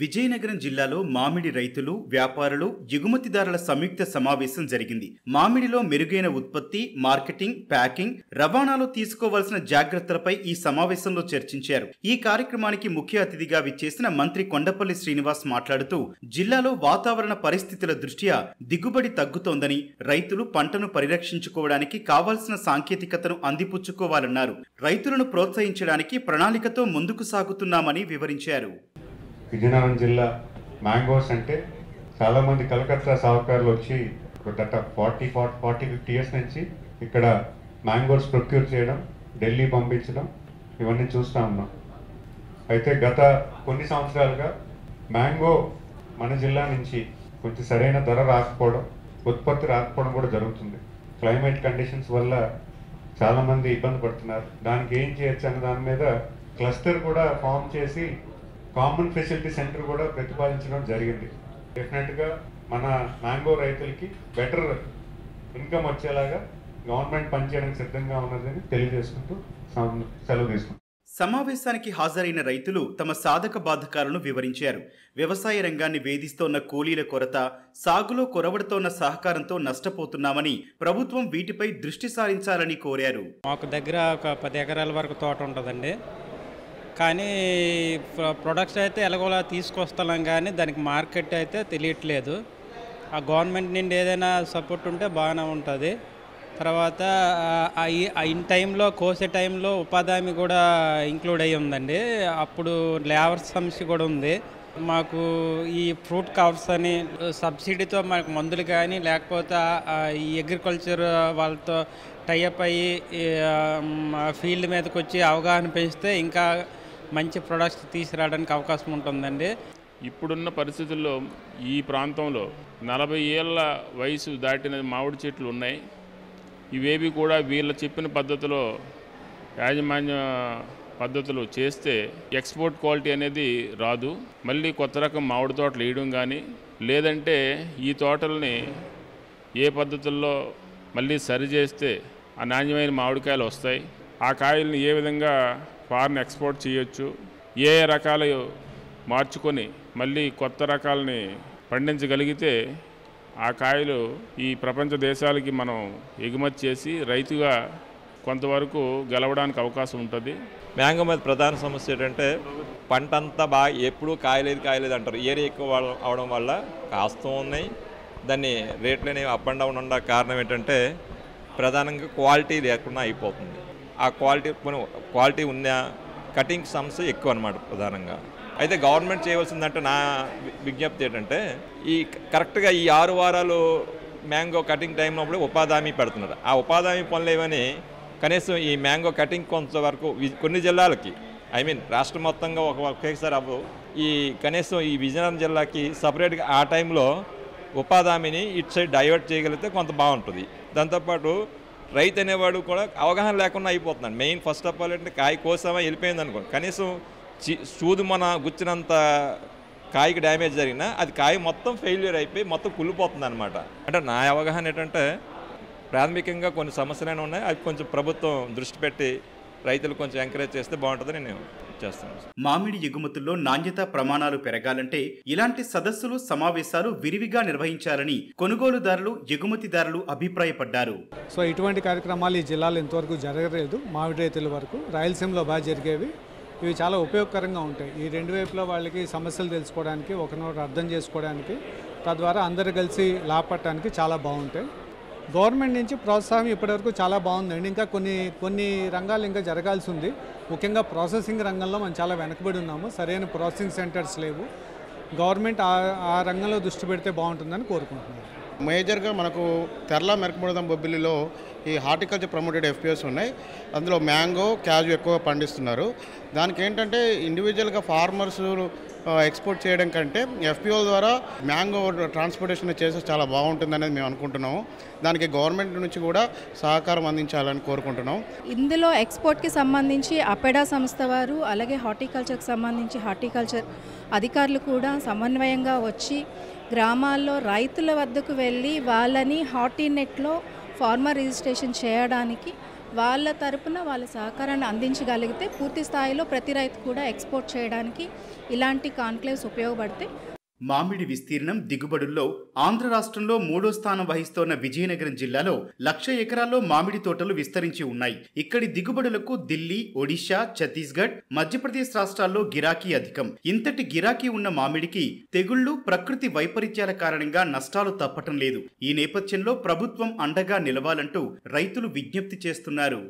విజయనగరం జిల్లాలో మామిడి రైతులు, వ్యాపారులు, ఎగుమతిదారుల సంయుక్త సమావేశం జరిగింది. మామిడిలో మెరుగైన ఉత్పత్తి, మార్కెటింగ్, ప్యాకింగ్, రవాణాలో తీసుకోవాల్సిన జాగ్రత్తలపై ఈ సమావేశంలో చర్చించారు. ఈ కార్యక్రమానికి ముఖ్య అతిథిగా విచ్చేసిన మంత్రి కొండపల్లి శ్రీనివాస్ మాట్లాడుతూ, జిల్లాలో వాతావరణ పరిస్థితుల దృష్ట్యా దిగుబడి తగ్గుతోందని, రైతులు పంటను పరిరక్షించుకోవడానికి కావాల్సిన సాంకేతికతను అందిపుచ్చుకోవాలన్నారు. రైతులను ప్రోత్సహించడానికి ప్రణాళికతో ముందుకు సాగుతున్నామని వివరించారు. విజయనగరం జిల్లా మ్యాంగోస్ అంటే చాలామంది కలకత్తా సాహుకారులు వచ్చి గత 40-50 ఇయర్స్ నుంచి ఇక్కడ మ్యాంగోస్ ప్రొక్యూర్ చేయడం, ఢిల్లీ పంపించడం ఇవన్నీ చూస్తూ ఉన్నాం. అయితే గత కొన్ని సంవత్సరాలుగా మ్యాంగో మన జిల్లా నుంచి కొంచెం సరైన ధర రాకపోవడం, ఉత్పత్తి రాకపోవడం కూడా జరుగుతుంది. క్లైమేట్ కండిషన్స్ వల్ల చాలామంది ఇబ్బంది పడుతున్నారు. దానికి ఏం చేయొచ్చు అన్న దాని మీద క్లస్టర్ కూడా ఫామ్ చేసి కామన్ ఫెసిలిటీ సెంటర్ కూడా ప్రతిపాదించడం జరిగింది. డెఫినెట్గా మన మ్యాంగో రైతులకి బెటర్ ఇన్కమ్ వచ్చేలాగా గవర్నమెంట్ పనిచేయడానికి సిద్ధంగా ఉన్నదని తెలియజేసుకుంటూ సెలవు తీసుకుంటాం. సమావేశానికి హాజరైన రైతులు తమ సాధక బాధకాలను వివరించారు. వ్యవసాయ రంగాన్ని వేధిస్తోన్న కూలీల కొరత, సాగులో కొరవడుతోన్న సహకారంతో నష్టపోతున్నామని, ప్రభుత్వం వీటిపై దృష్టి సారించాలని కోరారు. మాకు దగ్గర ఒక 10 ఎకరాల వరకు తోట ఉంటుందండి. కానీ ప్రొడక్ట్స్ అయితే ఎలాగోలా తీసుకొస్తున్నాం, కానీ దానికి మార్కెట్ అయితే తెలియట్లేదు. ఆ గవర్నమెంట్ నుండి ఏదైనా సపోర్ట్ ఉంటే బాగానే ఉంటుంది. తర్వాత ఇన్ టైంలో కోసే టైంలో ఉపాధి హామీ కూడా ఇంక్లూడ్ అయ్యి ఉందండి. అప్పుడు లేబర్ సమస్య కూడా ఉంది. మాకు ఈ ఫ్రూట్ కవర్స్ అని సబ్సిడీతో మనకు మందులు కానీ, లేకపోతే ఈ అగ్రికల్చర్ వాళ్ళతో టైఅప్ అయ్యి ఫీల్డ్ మీదకి వచ్చి అవగాహన పెంచితే ఇంకా మంచి ప్రొడక్ట్స్ తీసుకురావడానికి అవకాశం ఉంటుందండి. ఇప్పుడున్న పరిస్థితుల్లో ఈ ప్రాంతంలో 40 ఏళ్ళ వయసు దాటిన మామిడి చెట్లు ఉన్నాయి. ఇవేవి కూడా వీళ్ళు చెప్పిన పద్ధతిలో యాజమాన్య పద్ధతులు చేస్తే ఎక్స్పోర్ట్ క్వాలిటీ అనేది రాదు. మళ్ళీ కొత్త రకం మామిడి తోటలు వేయడం కానీ, లేదంటే ఈ తోటల్ని ఏ పద్ధతుల్లో మళ్ళీ సరి చేస్తే ఆ నాణ్యమైన మామిడికాయలు వస్తాయి. ఆ కాయల్ని ఏ విధంగా ఫారెన్ ఎక్స్పోర్ట్ చేయొచ్చు, ఏ రకాలు మార్చుకొని మళ్ళీ కొత్త రకాలని పండించగలిగితే ఆ కాయలు ఈ ప్రపంచ దేశాలకి మనం ఎగుమతి చేసి రైతుగా కొంతవరకు గెలవడానికి అవకాశం ఉంటుంది. మ్యాంగో మీద ప్రధాన సమస్య ఏంటంటే పంట అంతా బాగా ఎప్పుడూ కాయలేదు అంటారు. ఏరియా ఎక్కువ అవడం వల్ల కాస్తూ ఉన్నాయి. దాన్ని రేట్లు అనేవి అప్ అండ్ డౌన్ ఉన్న కారణం ఏంటంటే ప్రధానంగా క్వాలిటీ లేకుండా అయిపోతుంది. ఆ క్వాలిటీ ఉన్న కటింగ్ సమస్య ఎక్కువ అన్నమాట ప్రధానంగా. అయితే గవర్నమెంట్ చేయవలసిందంటే నా విజ్ఞప్తి ఏంటంటే ఈ కరెక్ట్గా ఈ 6 వారాలు మ్యాంగో కటింగ్ టైంలో ఉపాధి హామీ పెడుతున్నారు. ఆ ఉపాధి హామీ పనులు ఏమని కనీసం ఈ మ్యాంగో కటింగ్ కొంతవరకు కొన్ని జిల్లాలకి, రాష్ట్రం మొత్తంగా ఒకేసారి ఈ కనీసం ఈ విజయనగరం జిల్లాకి సపరేట్గా ఆ టైంలో ఉపాధి హామీని ఇటు సైడ్ డైవర్ట్ చేయగలిగితే కొంత బాగుంటుంది. దాంతోపాటు రైతు అనేవాడు కూడా అవగాహన లేకుండా అయిపోతున్నాడు. మెయిన్ ఫస్ట్ ఆఫ్ ఆల్ అంటే కాయ కోసమా వెళ్ళిపోయింది అనుకోండి, కనీసం సూది మన గుచ్చినంత కాయకి డ్యామేజ్ జరిగినా అది కాయ మొత్తం ఫెయిల్యూర్ అయిపోయి మొత్తం కుళ్ళిపోతుంది అనమాట. అంటే నా అవగాహన ఏంటంటే ప్రాథమికంగా కొన్ని సమస్యలైనా ఉన్నాయి, అది కొంచెం ప్రభుత్వం దృష్టి పెట్టి రైతులు కొంచెం ఎంకరేజ్ చేస్తే బాగుంటుందని నేను చేస్తాను. మామిడి ఎగుమతుల్లో నాణ్యతా ప్రమాణాలు పెరగాలంటే ఇలాంటి సదస్సులు, సమావేశాలు విరివిగా నిర్వహించాలని కొనుగోలుదారులు, ఎగుమతిదారులు అభిప్రాయపడ్డారు. సో ఇటువంటి కార్యక్రమాలు ఈ జిల్లాలో ఇంతవరకు జరగలేదు. మామిడి రైతుల వరకు రాయలసీమలో బాగా జరిగేవి. ఇవి చాలా ఉపయోగకరంగా ఉంటాయి. ఈ రెండు వైపులా వాళ్ళకి సమస్యలు తెలుసుకోవడానికి, ఒకరినొకరు అర్థం చేసుకోవడానికి, తద్వారా అందరూ కలిసి లాభపడటానికి చాలా బాగుంటాయి. గవర్నమెంట్ నుంచి ప్రోత్సాహం ఇప్పటివరకు చాలా బాగుందండి. ఇంకా కొన్ని రంగాలు ఇంకా జరగాల్సి ఉంది. ముఖ్యంగా ప్రాసెసింగ్ రంగంలో మనం చాలా వెనకబడి ఉన్నాము. సరైన ప్రాసెసింగ్ సెంటర్స్ లేవు. గవర్నమెంట్ ఆ రంగంలో దృష్టి పెడితే బాగుంటుందని కోరుకుంటున్నాను. మేజర్గా మనకు తెరల మెరకముడదం బొబ్బిలిలో ఈ హార్టికల్చర్ ప్రమోటెడ్ ఎఫ్పిఎస్ ఉన్నాయి. అందులో మ్యాంగో, క్యాజు ఎక్కువ పండిస్తున్నారు. దానికి ఏంటంటే ఇండివిజువల్గా ఫార్మర్స్ ఎక్స్పోర్ట్ చేయడం కంటే ఎఫ్పిఓ ద్వారా మ్యాంగో ట్రాన్స్పోర్టేషన్ చేస్తే చాలా బాగుంటుందనేది మేము అనుకుంటున్నాము. దానికి గవర్నమెంట్ నుంచి కూడా సహకారం అందించాలని కోరుకుంటున్నాం. ఇందులో ఎక్స్పోర్ట్కి సంబంధించి అపెడా సంస్థ వారు, అలాగే హార్టికల్చర్కి సంబంధించి హార్టికల్చర్ అధికారులు కూడా సమన్వయంగా వచ్చి గ్రామాల్లో రైతుల వద్దకు వెళ్ళి వాళ్ళని హార్టినెట్లో ఫార్మర్ రిజిస్ట్రేషన్ చేయడానికి వాళ్ళ తరపున వాళ్ళ సహకారాన్ని అందించగలిగితే పూర్తి స్థాయిలో ప్రతి రైతు కూడా ఎక్స్పోర్ట్ చేయడానికి ఇలాంటి కాన్క్లేవ్స్ ఉపయోగపడతాయి. మామిడి విస్తీర్ణం దిగుబడుల్లో ఆంధ్ర రాష్ట్రంలో 3వ స్థానం వహిస్తోన్న విజయనగరం జిల్లాలో 1,00,000 ఎకరాల్లో మామిడి తోటలు విస్తరించి ఉన్నాయి. ఇక్కడి దిగుబడులకు ఢిల్లీ, ఒడిశా, ఛత్తీస్గఢ్, మధ్యప్రదేశ్ రాష్ట్రాల్లో గిరాకీ అధికం. ఇంతటి గిరాకీ ఉన్న మామిడికి తెగుళ్లు, ప్రకృతి వైపరీత్యాల కారణంగా నష్టాలు తప్పటం లేదు. ఈ నేపథ్యంలో ప్రభుత్వం అండగా నిలవాలంటూ రైతులు విజ్ఞప్తి చేస్తున్నారు.